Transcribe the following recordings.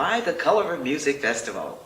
by the Color of Music Festival.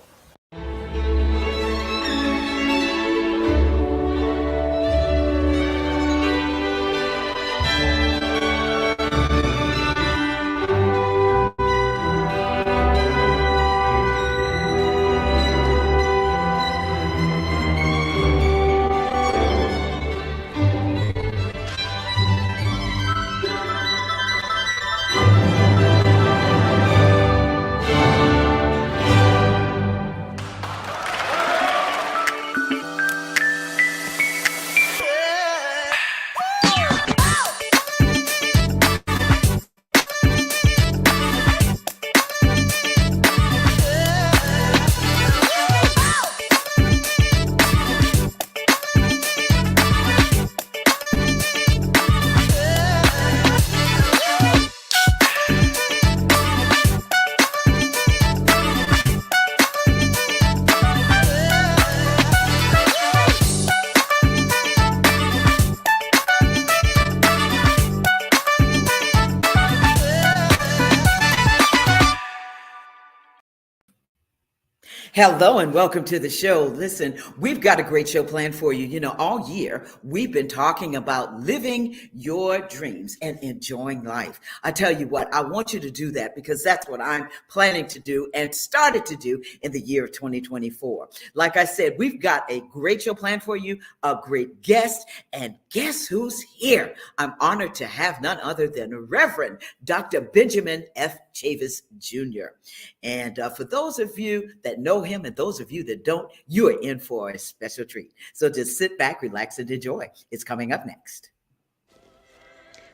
Hello and welcome to the show. Listen, we've got a great show planned for you. You know, all year we've been talking about living your dreams and enjoying life. I tell you what, I want you to do that because that's what I'm planning to do and started to do in the year of 2024. Like I said, we've got a great show planned for you, a great guest, and guess who's here? I'm honored to have none other than Reverend Dr. Benjamin F. Chavis Jr. And for those of you that know him and those of you that don't, you are in for a special treat. So just sit back, relax, and enjoy. It's coming up next.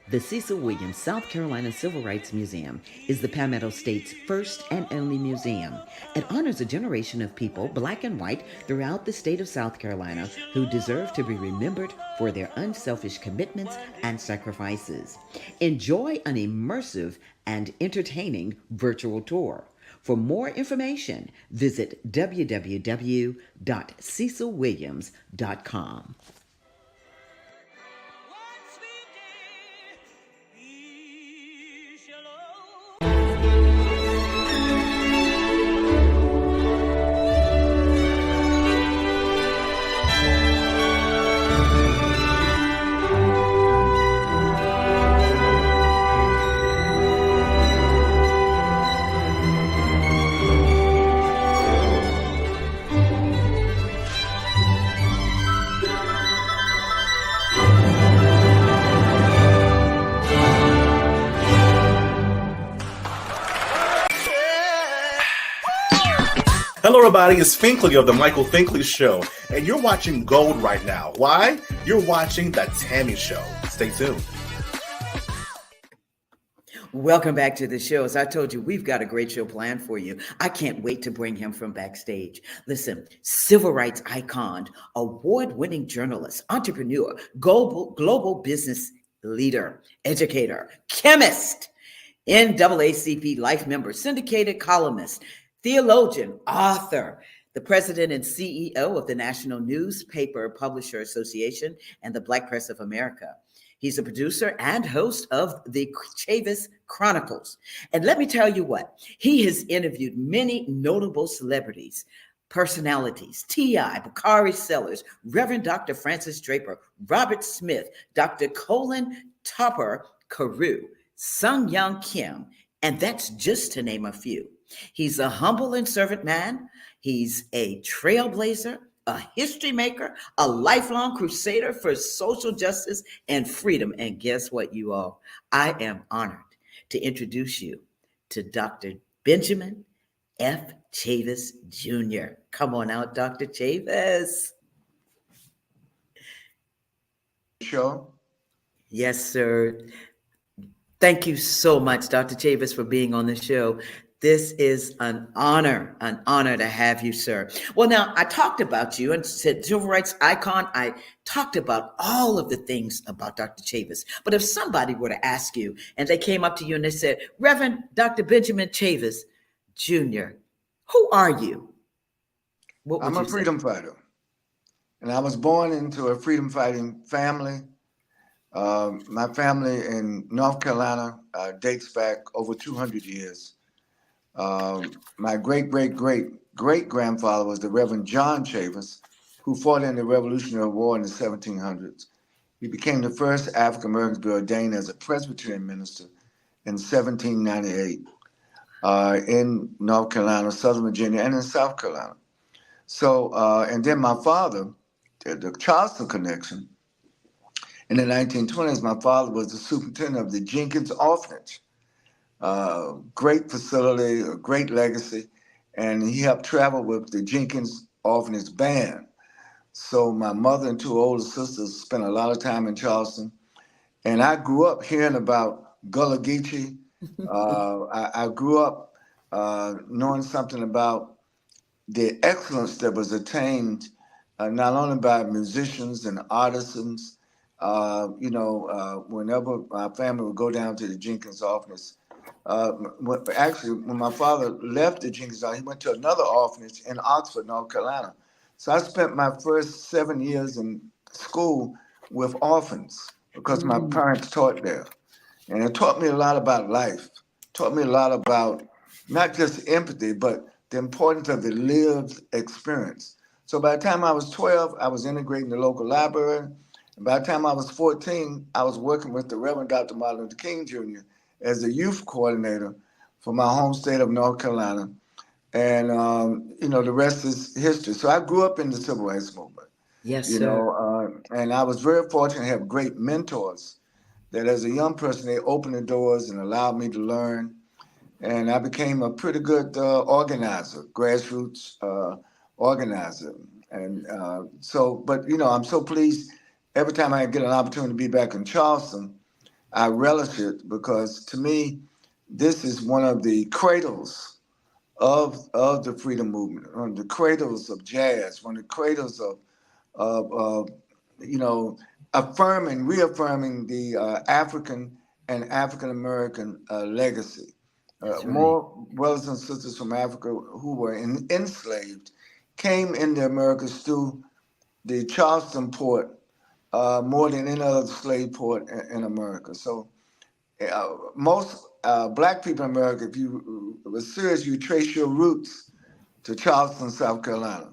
The Cecil Williams South Carolina Civil Rights Museum is the Palmetto State's first and only museum. It honors a generation of people, black and white, throughout the state of South Carolina who deserve to be remembered for their unselfish commitments and sacrifices. Enjoy an immersive and entertaining virtual tour. For more information, visit www.cecilwilliams.com. Hello, everybody. It's Finkley of The Michael Finkley Show, and you're watching Gold right now. Why? You're watching The Tammy Show. Stay tuned. Welcome back to the show. As I told you, we've got a great show planned for you. I can't wait to bring him from backstage. Listen, civil rights icon, award-winning journalist, entrepreneur, global business leader, educator, chemist, NAACP life member, syndicated columnist, theologian, author, the president and CEO of the National Newspaper Publisher Association and the Black Press of America. He's a producer and host of the Chavis Chronicles. And let me tell you what, he has interviewed many notable celebrities, personalities, T.I., Bakari Sellers, Reverend Dr. Francis Draper, Robert Smith, Dr. Colin Topper Carew, Sung Young Kim, and that's just to name a few. He's a humble and servant man. He's a trailblazer, a history maker, a lifelong crusader for social justice and freedom. And guess what, you all? I am honored to introduce you to Dr. Benjamin F. Chavis Jr. Come on out, Dr. Chavis. Show. Yes, sir. Thank you so much, Dr. Chavis, for being on the show. This is an honor to have you, sir. Well, now, I talked about you and said civil rights icon. I talked about all of the things about Dr. Chavis. But if somebody were to ask you and they came up to you and they said, Reverend Dr. Benjamin Chavis Jr., who are you? I'm a freedom fighter. And I was born into a freedom fighting family. My family in North Carolina dates back over 200 years. My great grandfather was the Reverend John Chavis, who fought in the Revolutionary War in the 1700s. He became the first African American to be ordained as a Presbyterian minister in 1798 in North Carolina, Southern Virginia, and in South Carolina. So, and then my father, the Charleston connection, in the 1920s, my father was the superintendent of the Jenkins Orphanage. Great facility, a great legacy, and he helped travel with the Jenkins Orphanage Band. So my mother and two older sisters spent a lot of time in Charleston, and I grew up hearing about Gullah Geechee. I grew up knowing something about the excellence that was attained not only by musicians and artisans. Whenever my family would go down to the Jenkins Orphanage, when my father left the Jenkins Orphanage, he went to another orphanage in Oxford, North Carolina. So I spent my first 7 years in school with orphans because my parents taught there. And it taught me a lot about life, taught me a lot about not just empathy, but the importance of the lived experience. So by the time I was 12, I was integrating the local library. And by the time I was 14, I was working with the Reverend Dr. Martin Luther King Jr. as the youth coordinator for my home state of North Carolina. And, the rest is history. So I grew up in the civil rights movement. Yes, sir. And I was very fortunate to have great mentors that as a young person, they opened the doors and allowed me to learn. And I became a pretty good organizer, grassroots organizer. And I'm so pleased every time I get an opportunity to be back in Charleston, I relish it because to me, this is one of the cradles of the freedom movement, one of the cradles of jazz, one of the cradles of reaffirming the African and African American legacy. That's right. More brothers and sisters from Africa who were enslaved came into Americas through the Charleston port more than any other slave port in America. So most black people in America, if you were serious, you trace your roots to Charleston, South Carolina.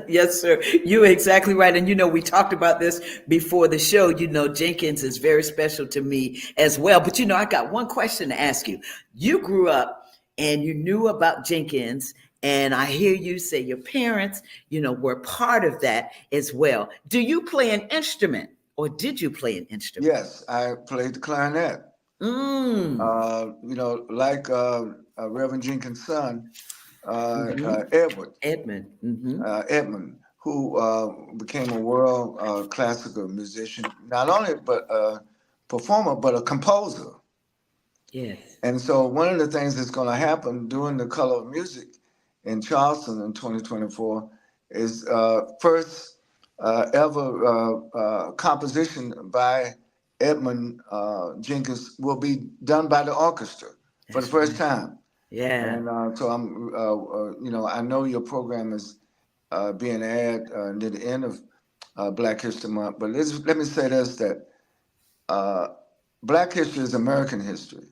Yes, sir. You're exactly right. And we talked about this before the show. Jenkins is very special to me as well. But I got one question to ask you. You grew up and you knew about Jenkins, and I hear you say your parents, were part of that as well. Do you play an instrument, or did you play an instrument? Yes, I played the clarinet. Like Reverend Jenkins' son, Edmund. Edmund, who became a world classical musician, not only but a performer, but a composer. Yes. And so one of the things that's going to happen during the Color of Music in Charleston in 2024 is first ever composition by Edmund Jenkins will be done by the orchestra for the first time. Yeah. And so I know your program is being aired near the end of Black History Month, but let me say this, that Black history is American history.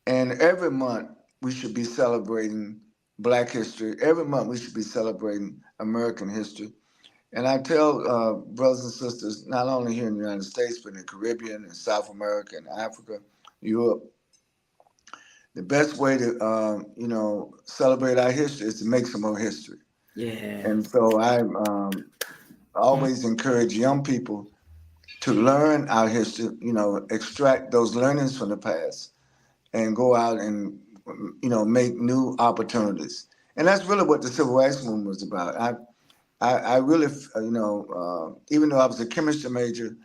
And every month we should be celebrating Black history. Every month we should be celebrating American history. And I tell brothers and sisters, not only here in the United States, but in the Caribbean and South America and Africa, Europe, the best way to, celebrate our history is to make some more history. Yeah. And so I always encourage young people to learn our history, extract those learnings from the past and go out and, make new opportunities. And that's really what the Civil Rights Movement was about. I really, even though I was a chemistry major,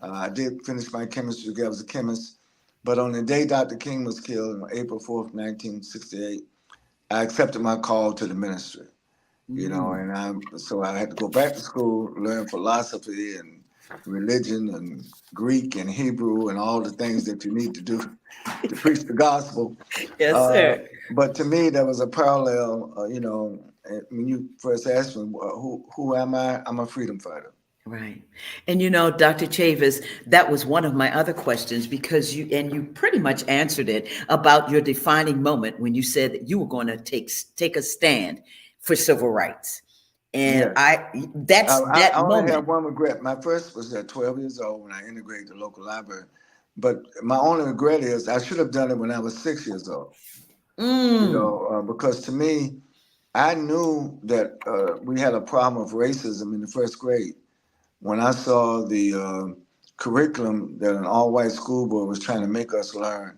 I did finish my chemistry degree. I was a chemist. But on the day Dr. King was killed on April 4th, 1968, I accepted my call to the ministry, and so I had to go back to school, learn philosophy and religion and Greek and Hebrew and all the things that you need to do to preach the gospel. Yes, sir. But to me, there was a parallel, when you first asked me, who am I? I'm a freedom fighter. Right. And Dr. Chavis, that was one of my other questions because you pretty much answered it about your defining moment when you said that you were going to take a stand for civil rights. And Yes. that's I that only have moment. one regret. My first was at 12 years old when I integrated the local library. But my only regret is I should have done it when I was 6 years old. Mm. Because to me, I knew that we had a problem of racism in the first grade when I saw the curriculum that an all-white school board was trying to make us learn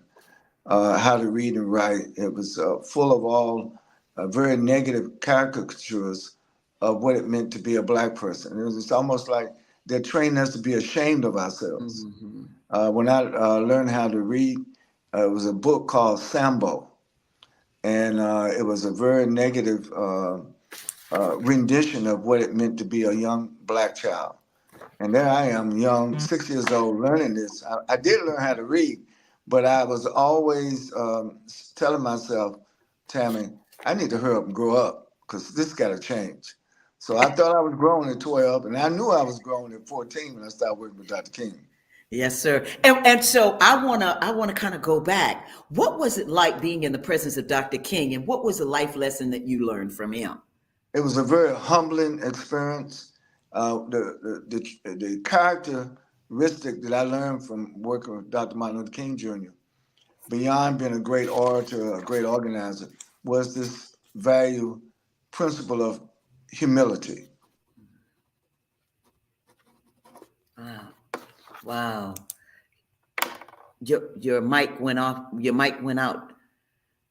how to read and write. It was full of all very negative caricatures of what it meant to be a black person. It was just almost like they're training us to be ashamed of ourselves. Mhm. When I learned how to read, it was a book called Sambo, and it was a very negative rendition of what it meant to be a young black child. And there I am, young, 6 years old, learning this. I did learn how to read, but I was always telling myself, Tammy, I need to hurry up and grow up because this got to change. So I thought I was grown at 12, and I knew I was grown at 14 when I started working with Dr. King. Yes, sir. And so I wanna kind of go back. What was it like being in the presence of Dr. King, and what was the life lesson that you learned from him? It was a very humbling experience. The characteristic that I learned from working with Dr. Martin Luther King Jr., beyond being a great orator, a great organizer, was this value principle of humility. Wow. Wow. Your mic went off. Your mic went out,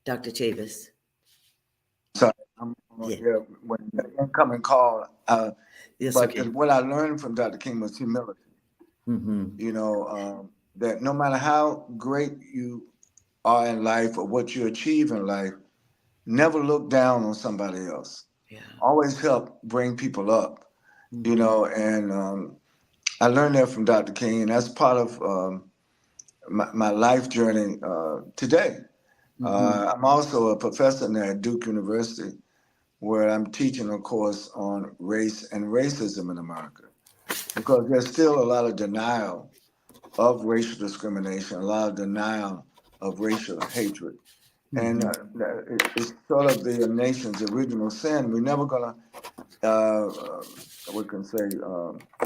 Dr. Chavis. So I'm Yeah. yeah, when the incoming call, Yes, but okay. what I learned from Dr. King was humility. Mm-hmm. That no matter how great you are in life or what you achieve in life, never look down on somebody else. Yeah. Always help bring people up. Mm-hmm. And I learned that from Dr. King, and that's part of my life journey today. Mm-hmm. I'm also a professor now at Duke University, where I'm teaching a course on race and racism in America, because there's still a lot of denial of racial discrimination, a lot of denial of racial hatred. And Mm-hmm. it's sort of the nation's original sin. We're never going to, we can say,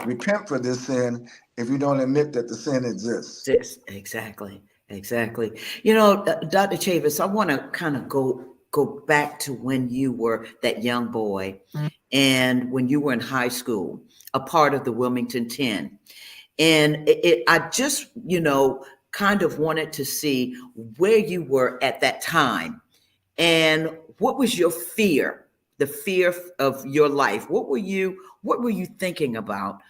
repent for this sin if you don't admit that the sin exists. Yes, exactly. Exactly. Dr. Chavis, I want to kind of go back to when you were that young boy and when you were in high school, a part of the Wilmington 10. And I just, kind of wanted to see where you were at that time and what was your fear, the fear of your life. What were you thinking about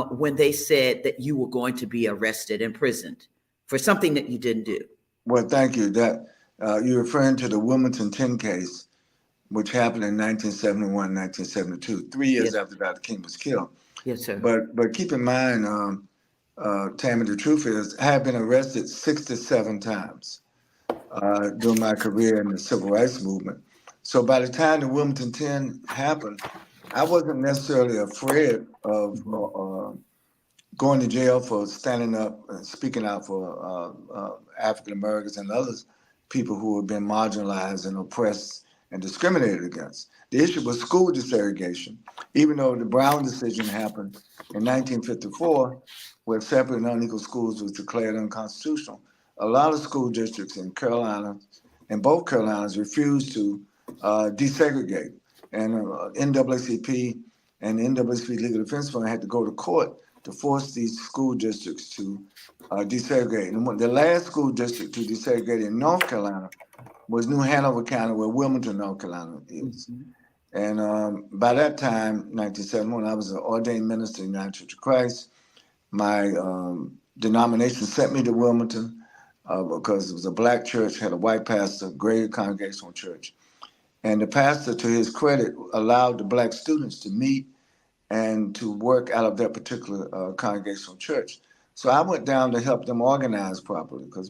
when they said that you were going to be arrested, imprisoned for something that you didn't do? Well, thank you. That you're referring to the Wilmington 10 case, which happened in 1971, 1972, 3 years Yes, after Dr. King was killed. yes, sir. But keep in mind, Tammy, the truth is, I have been arrested 67 times during my career in the civil rights movement. So by the time the Wilmington 10 happened, I wasn't necessarily afraid of Hmm. going to jail for standing up and speaking out for African Americans and others, people who have been marginalized and oppressed and discriminated against. The issue was school desegregation. Even though the Brown decision happened in 1954, where separate and unequal schools was declared unconstitutional, a lot of school districts in Carolina, in both Carolinas, refused to desegregate. And NAACP and the NAACP Legal Defense Fund had to go to court to force these school districts to desegregate. And the last school district to desegregate in North Carolina was New Hanover County, where Wilmington, North Carolina is. Hmm. And by that time, 1971, I was an ordained minister in the United Church of Christ. My denomination sent me to Wilmington because it was a black church, had a white pastor, great congregational church. And the pastor, to his credit, allowed the black students to meet and to work out of that particular congregational church. So I went down to help them organize properly because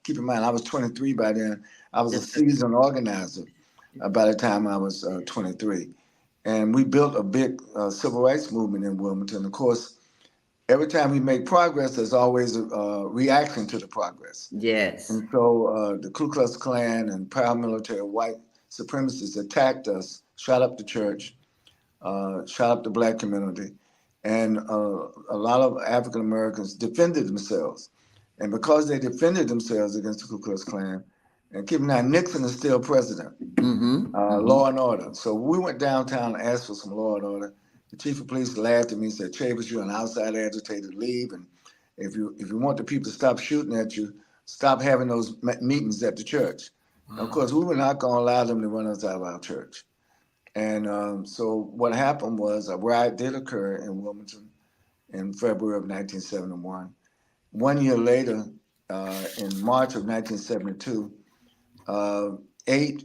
keep in mind, I was 23 by then. I was a Yes, sir. seasoned organizer by the time I was 23. And we built a big civil rights movement in Wilmington. Of course, every time we make progress, there's always a reaction to the progress. Yes. And so the Ku Klux Klan and paramilitary white supremacists attacked us, shot up the church, shot up the black community. And a lot of African Americans defended themselves. And because they defended themselves against the Ku Klux Klan, and keep in mind, Nixon is still president, law and order. So we went downtown and asked for some law and order. The chief of police laughed at me and said, Chavis, you're an outside agitator, leave. And if you want the people to stop shooting at you, stop having those meetings at the church. Wow. Of course, we were not going to allow them to run us out of our church. And so what happened was a riot did occur in Wilmington in February of 1971. 1 year later, in March of 1972, 8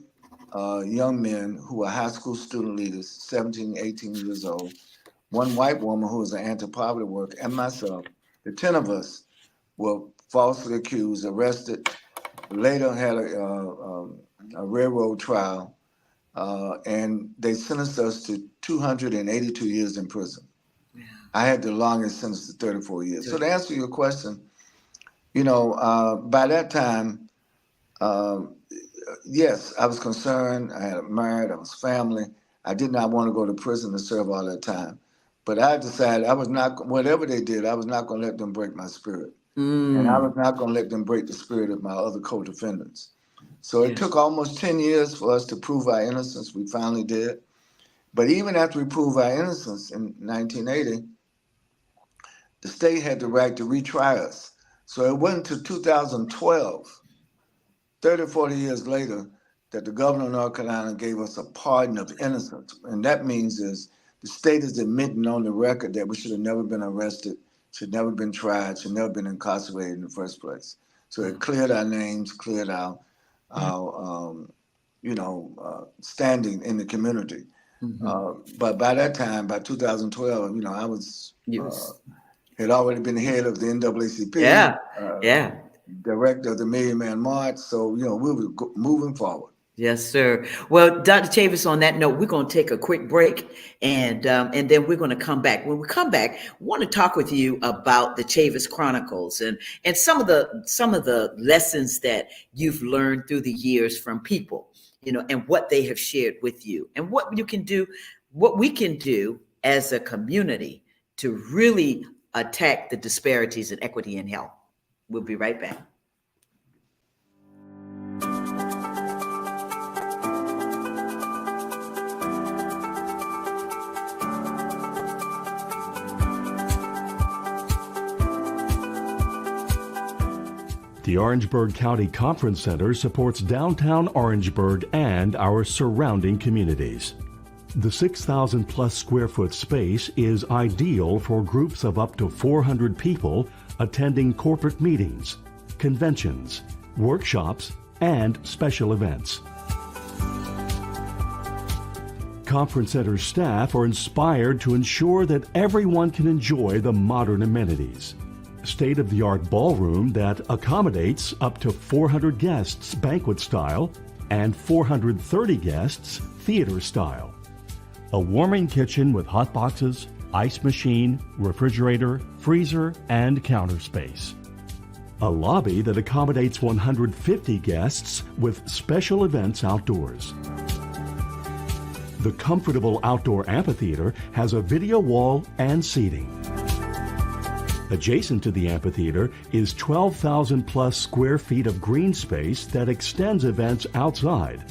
young men who were high school student leaders, 17, 18 years old, one white woman who was an anti-poverty worker, and myself, the 10 of us were falsely accused, arrested, later had a railroad trial, and they sentenced us to 282 years in prison. Yeah. I had the longest sentence to 34 years. So to answer your question, by that time, yes, I was concerned. I had married, I was family. I did not want to go to prison to serve all that time. But I decided I was not, whatever they did, I was not going to let them break my spirit. And I was not going to let them break the spirit of my other co-defendants. So it took almost 10 years for us to prove our innocence. We finally did. But even after we proved our innocence in 1980, the state had the right to retry us. So it wasn't until 2012, 30 or 40 years later, that the governor of North Carolina gave us a pardon of innocence. And that means is the state is admitting on the record that we should have never been arrested, should never been tried, should never been incarcerated in the first place. So it cleared our names, cleared our standing in the community. But by that time, by 2012, I was had already been head of the NAACP, director of the Million Man March. So we were moving forward. Yes, sir. Well, Dr. Chavis, on that note, we're going to take a quick break, and then we're going to come back. When we come back, I want to talk with you about the Chavis Chronicles and some of the lessons that you've learned through the years from people, and what they have shared with you, and what we can do as a community to really attack the disparities in equity in health. We'll be right back. The Orangeburg County Conference Center supports downtown Orangeburg and our surrounding communities. The 6,000 plus square foot space is ideal for groups of up to 400 people attending corporate meetings, conventions, workshops, and special events. Conference Center staff are inspired to ensure that everyone can enjoy the modern amenities. State-of-the-art ballroom that accommodates up to 400 guests banquet style and 430 guests theater style. A warming kitchen with hot boxes, ice machine, refrigerator, freezer, and counter space. A lobby that accommodates 150 guests with special events outdoors. The comfortable outdoor amphitheater has a video wall and seating. Adjacent to the amphitheater is 12,000 plus square feet of green space that extends events outside,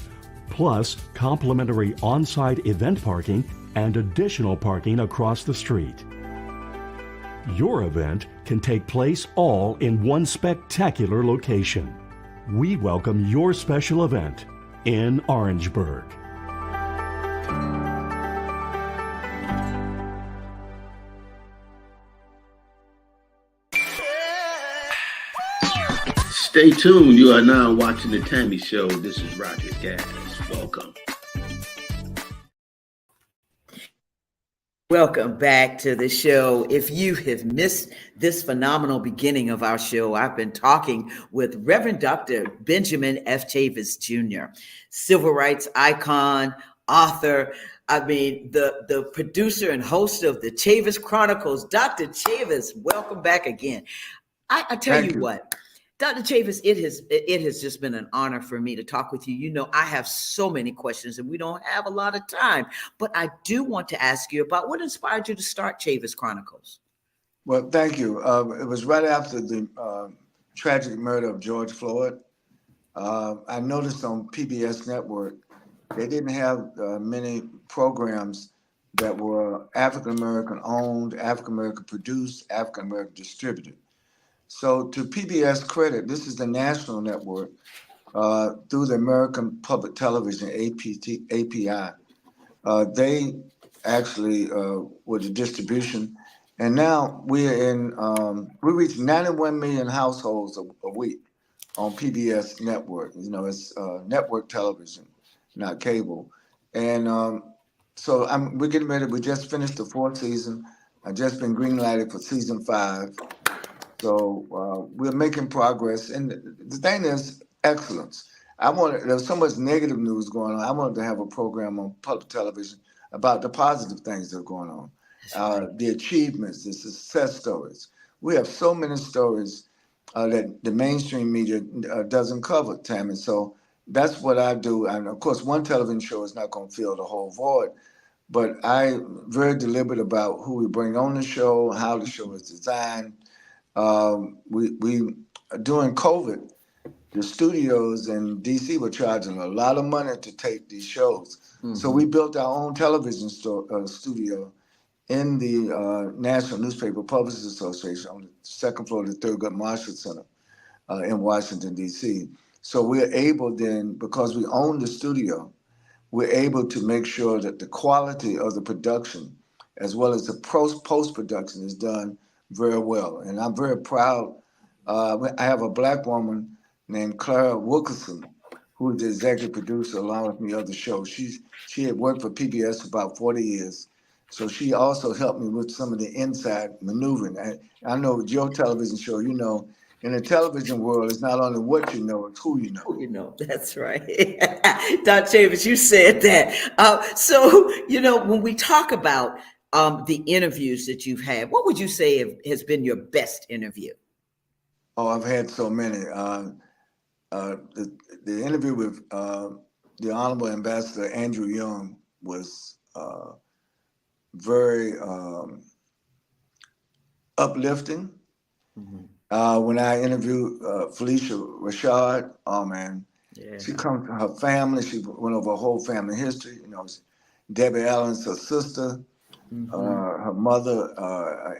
plus complimentary on-site event parking and additional parking across the street. Your event can take place all in one spectacular location. We welcome your special event in Orangeburg. Stay tuned. You are now watching The Tammy Show. This is Roger Gas. Welcome. Welcome back to the show. If you have missed this phenomenal beginning of our show, I've been talking with Reverend Dr. Benjamin F. Chavis Jr., civil rights icon, author, I mean, the producer and host of the Chavis Chronicles, Dr. Chavis, welcome back again. I tell Thank you you. what, Dr. Chavis, it has just been an honor for me to talk with you. You know, I have so many questions and we don't have a lot of time, but I do want to ask you about what inspired you to start Chavis Chronicles. Well, thank you. It was right after the tragic murder of George Floyd. I noticed on PBS Network, they didn't have many programs that were African American owned, African American produced, African American distributed. So, to PBS credit, this is the national network through the American Public Television API. They actually were the distribution, and now we reach 91 million households a week on PBS network. You know, it's network television, not cable. And so we're getting ready. We just finished the fourth season. I just been greenlighted for season 5. So we're making progress. And the thing is excellence. There's so much negative news going on. I wanted to have a program on public television about the positive things that are going on, the achievements, the success stories. We have so many stories that the mainstream media doesn't cover, Tammy. So that's what I do. And of course, one television show is not going to fill the whole void, but I'm very deliberate about who we bring on the show, how the show is designed. We during COVID, the studios in DC were charging a lot of money to tape these shows. So we built our own television studio in the National Newspaper Publishers Association on the second floor of the Thurgood Marshall Center in Washington, D.C. So we're able then, because we own the studio, we're able to make sure that the quality of the production as well as the post-production is done very well. And I'm very proud. I have a Black woman named Clara Wilkerson, who is the executive producer along with me of the show. She had worked for PBS for about 40 years. So she also helped me with some of the inside maneuvering. I know with your television show, you know, in the television world, it's not only what you know, it's who you know. You know, that's right. Dr. Chavis, you said that. So, you know, when we talk about the interviews that you've had, what would you say has been your best interview? Oh, I've had so many. The interview with the Honorable Ambassador Andrew Young was very uplifting. When I interviewed Felicia Rashad, oh man, she comes from her family. She went over her whole family history. You know, Debbie Allen's her sister. Her mother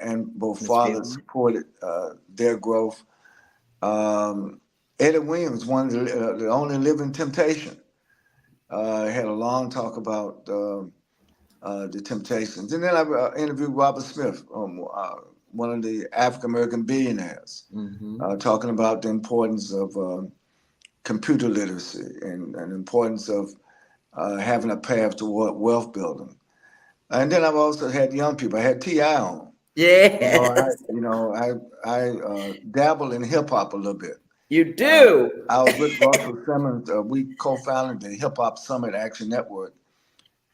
and both fathers supported their growth. Eddie Williams, one of the only living Temptation, had a long talk about the Temptations. And then I interviewed Robert Smith, one of the African American billionaires, talking about the importance of computer literacy and the importance of having a path toward wealth building. And then I've also had young people. I had T.I. on. Yes. I dabble in hip hop a little bit. You do. I was with Russell Simmons. We co-founded the Hip Hop Summit Action Network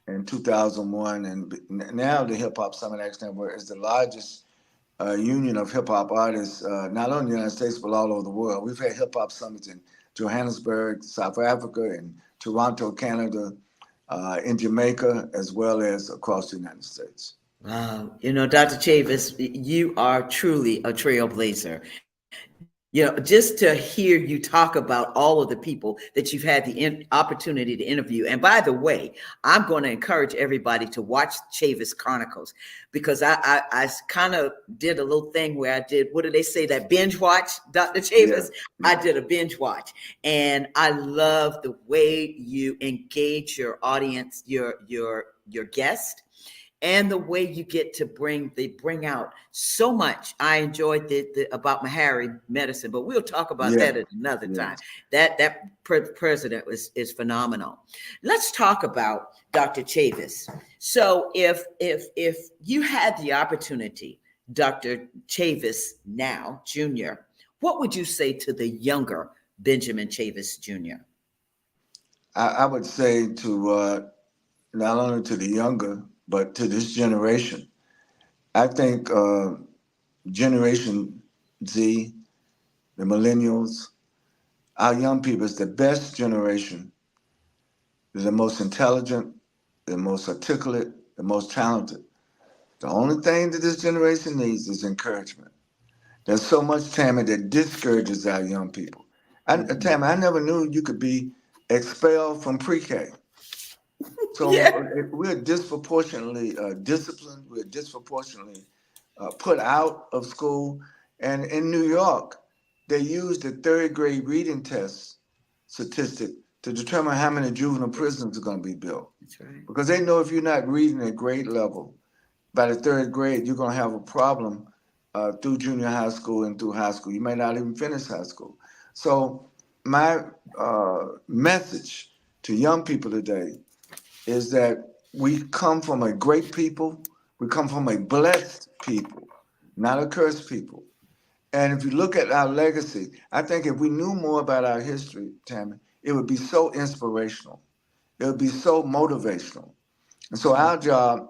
in 2001, and now the Hip Hop Summit Action Network is the largest union of hip hop artists, not only in the United States but all over the world. We've had hip hop summits in Johannesburg, South Africa, in Toronto, Canada, in Jamaica, as well as across the United States. You know, Dr. Chavis, you are truly a trailblazer. You know, just to hear you talk about all of the people that you've had the opportunity to interview. And by the way, I'm going to encourage everybody to watch Chavis Chronicles, because I kind of did a little thing where I did, what do they say, that binge watch, Dr. Chavis? Yeah. I did a binge watch, and I love the way you engage your audience, your guest, and the way you get to bring out so much. I enjoyed the about Mahari medicine, but we'll talk about that at another time. That president is phenomenal. Let's talk about Dr. Chavis. So if you had the opportunity, Dr. Chavis now, Jr., what would you say to the younger Benjamin Chavis Jr.? I would say to not only to the younger, but to this generation. I think Generation Z, the millennials, our young people is the best generation. They're the most intelligent, the most articulate, the most talented. The only thing that this generation needs is encouragement. There's so much, Tammy, that discourages our young people. Tammy, I never knew you could be expelled from pre-K. So Yeah. we're disproportionately disciplined. We're disproportionately put out of school. And in New York, they use the third grade reading test statistic to determine how many juvenile prisons are going to be built. That's right. Because they know if you're not reading at grade level, by the third grade, you're going to have a problem through junior high school and through high school. You may not even finish high school. So my message to young people today is that we come from a great people. We come from a blessed people, not a cursed people. And if you look at our legacy, I think if we knew more about our history, Tammy, it would be so inspirational. It would be so motivational. And so our job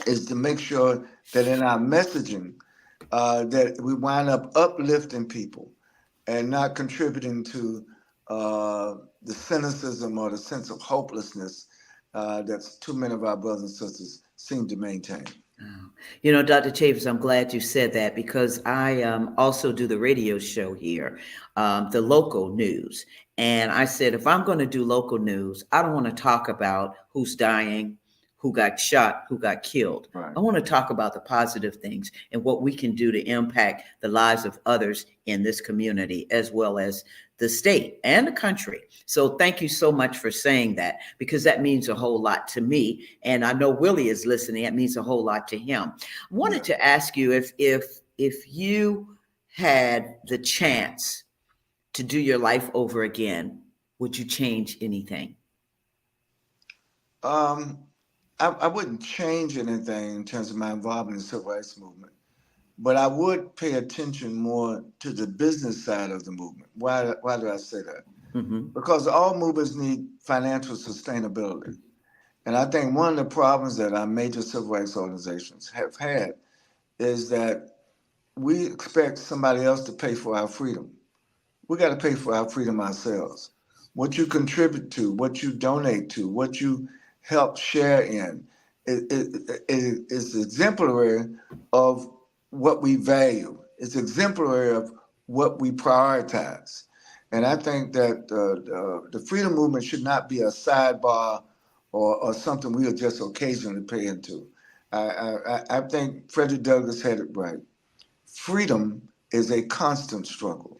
is to make sure that in our messaging, that we wind up uplifting people and not contributing to the cynicism or the sense of hopelessness that too many of our brothers and sisters seem to maintain. You know, Dr. Chavis, I'm glad you said that because I also do the radio show here, the local news. And I said, if I'm going to do local news, I don't want to talk about who's dying, who got shot, who got killed. Right. I want to talk about the positive things and what we can do to impact the lives of others in this community, as well as the state and the country. So thank you so much for saying that, because that means a whole lot to me. And I know Willie is listening. It means a whole lot to him. I wanted to ask you if you had the chance to do your life over again, would you change anything? I wouldn't change anything in terms of my involvement in the civil rights movement, but I would pay attention more to the business side of the movement. Why do I say that? Mm-hmm. Because all movements need financial sustainability. And I think one of the problems that our major civil rights organizations have had is that we expect somebody else to pay for our freedom. We got to pay for our freedom ourselves. What you contribute to, what you donate to, what you help share in is exemplary of what we value. It's exemplary of what we prioritize. And I think that the freedom movement should not be a sidebar or something we'll just occasionally pay into. I think Frederick Douglass had it right. Freedom is a constant struggle.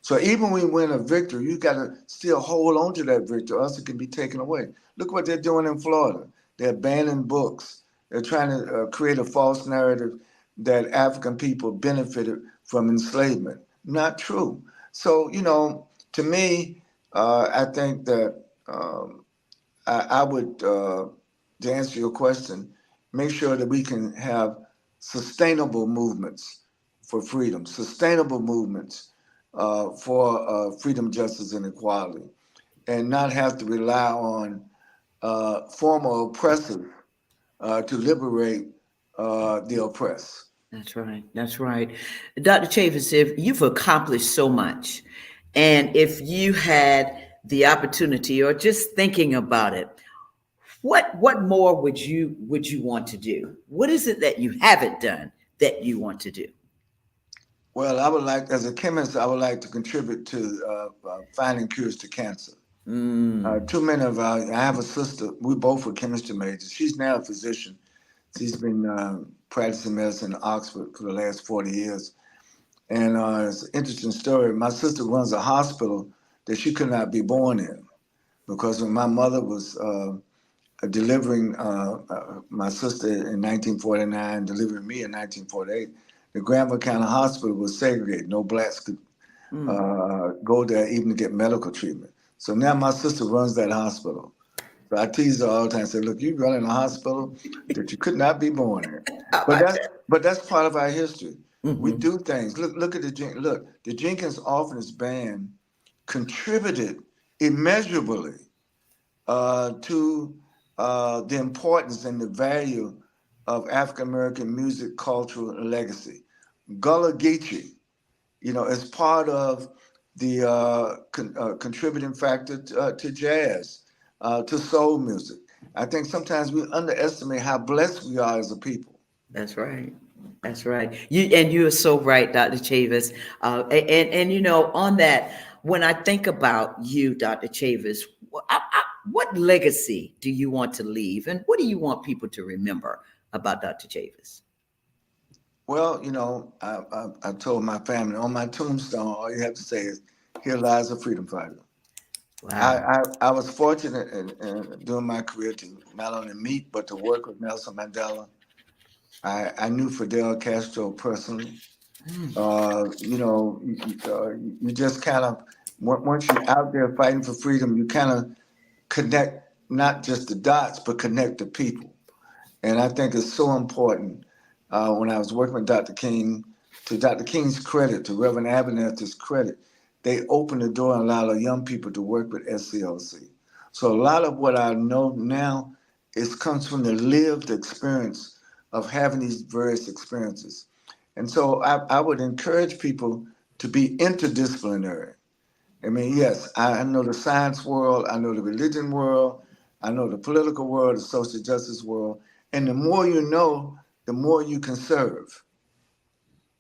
So even when we win a victory, you got to still hold on to that victory, or else it can be taken away. Look what they're doing in Florida. They're banning books. They're trying to create a false narrative that African people benefited from enslavement. Not true. So, to me, I think that I would, to answer your question, make sure that we can have sustainable movements for freedom, sustainable movements for freedom, justice, and equality, and not have to rely on former oppressors to liberate the oppressed. That's right. That's right. Dr. Chavis, if you've accomplished so much, and if you had the opportunity or just thinking about it, what more would you want to do? What is it that you haven't done that you want to do? Well, I would like, as a chemist, I would like to contribute to finding cures to cancer. Too many of I have a sister, we both were chemistry majors. She's now a physician. She's been practicing medicine in Oxford for the last 40 years. And it's an interesting story. My sister runs a hospital that she could not be born in, because when my mother was delivering my sister in 1949, delivering me in 1948, the Granville County Hospital was segregated. No blacks could go there even to get medical treatment. So now my sister runs that hospital. So I tease her all the time. I say, "Look, you running a hospital that you could not be born in." But that's part of our history. We do things. Look at the Jenkins Orphanage Band contributed immeasurably to the importance and the value of African American music, cultural legacy. Gullah Geechee, is part of the contributing factor to jazz, to soul music. I think sometimes we underestimate how blessed we are as a people. That's right. That's right. You are so right, Dr. Chavis. On that, when I think about you, Dr. Chavis, what legacy do you want to leave, and what do you want people to remember about Dr. Chavis? Well, I told my family on my tombstone, all you have to say is, "Here lies a freedom fighter." Wow. I was fortunate in during my career to not only meet but to work with Nelson Mandela. I knew Fidel Castro personally. You just kind of, once you're out there fighting for freedom, you kind of connect not just the dots, but connect the people. And I think it's so important. When I was working with Dr. King, to Dr. King's credit, to Reverend Abernathy's credit, they opened the door and allowed young people to work with SCLC. So a lot of what I know now comes from the lived experience of having these various experiences. And so I would encourage people to be interdisciplinary. I mean, yes, I know the science world, I know the religion world, I know the political world, the social justice world. And the more you know, the more you can serve.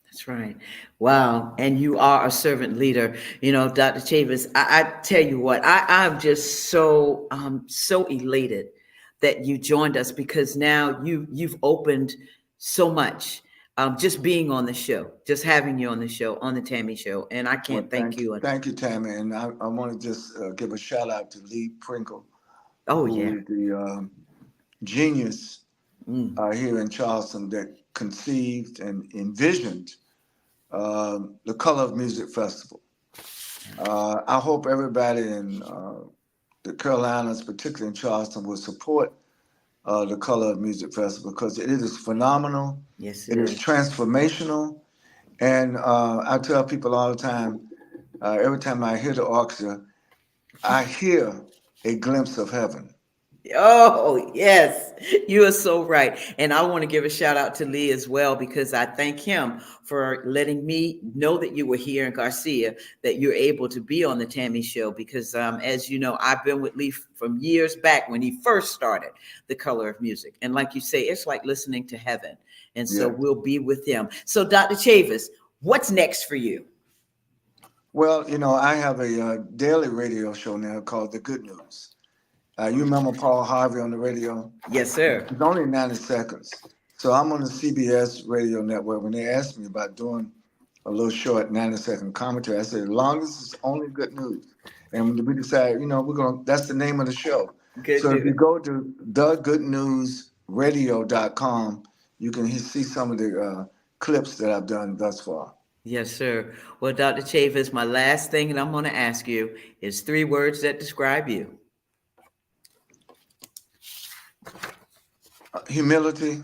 That's right. Wow. And you are a servant leader. Dr. Chavis, I tell you what, I'm just so elated that you joined us, because now you've opened so much. Just being on the show, just having you on the show, on the Tammy Show. And I can't thank you. Thank you, Tammy. And I want to just give a shout out to Lee Prinkle, Oh, who yeah. is the genius Mm. here in Charleston that conceived and envisioned the Color of Music Festival. I hope everybody in the Carolinas, particularly in Charleston, will support the Color of Music Festival, because it is phenomenal. Yes, It is transformational. And I tell people all the time, every time I hear the orchestra, I hear a glimpse of heaven. Oh, yes, you are so right. And I want to give a shout out to Lee as well, because I thank him for letting me know that you were here in Garcia, that you're able to be on the Tammy Show, because as you know, I've been with Lee from years back when he first started The Color of Music. And like you say, it's like listening to heaven. And so we'll be with him. So Dr. Chavis, what's next for you? Well, I have a daily radio show now called The Good News. You remember Paul Harvey on the radio? Yes, sir. It's only 90 seconds. So I'm on the CBS radio network. When they asked me about doing a little short 90-second commentary, I said, as long as it's only good news. And we decided, that's the name of the show. Good So if you news. go to thegoodnewsradio.com, you can see some of the clips that I've done thus far. Yes, sir. Well, Dr. Chavis, my last thing that I'm going to ask you is 3 words that describe you. Humility,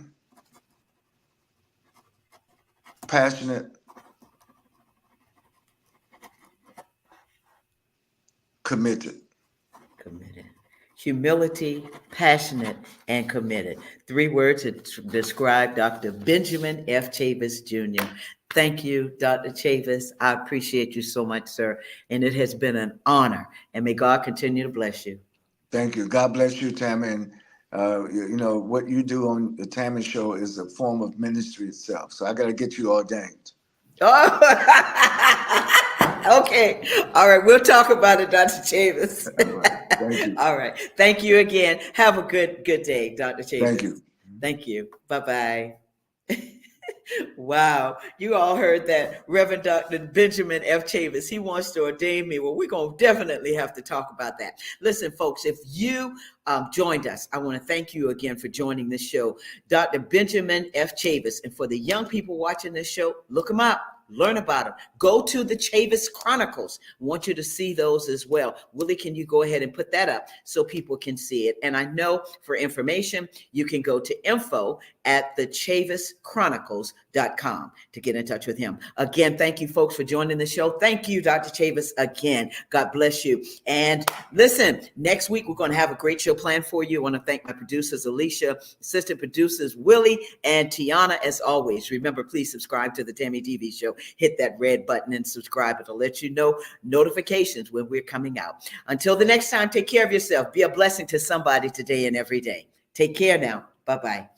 passionate, committed. Committed. Humility, passionate, and committed. 3 words that describe Dr. Benjamin F. Chavis Jr. Thank you, Dr. Chavis. I appreciate you so much, sir. And it has been an honor. And may God continue to bless you. Thank you. God bless you, Tammy. And what you do on the Tammy Show is a form of ministry itself. So I got to get you ordained. Oh, okay. All right. We'll talk about it, Dr. Chavis. All right. Thank you. All right. Thank you again. Have a good day, Dr. Chavis. Thank you. Thank you. Bye-bye. Wow. You all heard that. Reverend Dr. Benjamin F. Chavis, he wants to ordain me. Well, we're going to definitely have to talk about that. Listen, folks, if you joined us, I want to thank you again for joining this show, Dr. Benjamin F. Chavis. And for the young people watching this show, look him up. Learn about them. Go to the Chavis Chronicles. I want you to see those as well. Willie, can you go ahead and put that up so people can see it? And I know for information, you can go to info at thechavischronicles.com to get in touch with him. Again, thank you folks for joining the show. Thank you, Dr. Chavis, again. God bless you. And listen, next week we're going to have a great show planned for you. I want to thank my producers, Alicia, assistant producers, Willie, and Tiana, as always. Remember, please subscribe to the Tammy TV show. Hit that red button and subscribe. It'll let you know notifications when we're coming out. Until the next time, take care of yourself. Be a blessing to somebody today and every day. Take care now. Bye-bye.